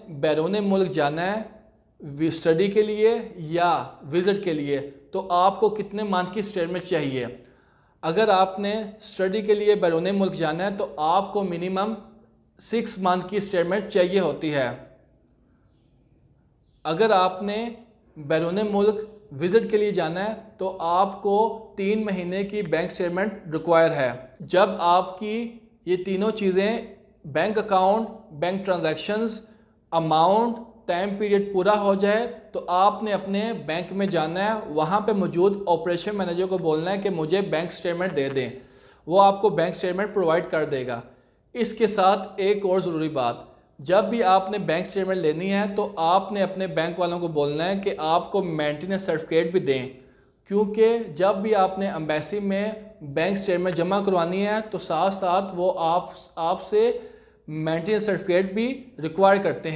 बैरून मुल्क जाना है स्टडी के लिए या विज़िट के लिए, तो आपको कितने मंथ की स्टेटमेंट चाहिए। अगर आपने स्टडी के लिए बैरून मुल्क जाना है तो आपको मिनिमम 6 मंथ की स्टेटमेंट चाहिए होती है। अगर आपने बैरून मुल्क विज़िट के लिए जाना है तो आपको 3 महीने की बैंक स्टेटमेंट रिक्वायर है। जब आपकी ये तीनों चीज़ें bank account, bank transactions, amount, time period पूरा हो जाए तो आपने अपने बैंक में जाना है, वहाँ पे मौजूद ऑपरेशन मैनेजर को बोलना है कि मुझे बैंक स्टेटमेंट दे दें। वो आपको बैंक स्टेटमेंट प्रोवाइड कर देगा। इसके साथ एक और ज़रूरी बात, जब भी आपने बैंक स्टेटमेंट लेनी है तो आपने अपने बैंक वालों को बोलना है कि आपको मेंटेनेंस सर्टिफिकेट भी दें, क्योंकि जब भी आपने एम्बेसी में बैंक स्टेटमेंट जमा करवानी है तो साथ साथ वो आपसे मेंटेनेंस सर्टिफिकेट भी रिक्वायर करते हैं।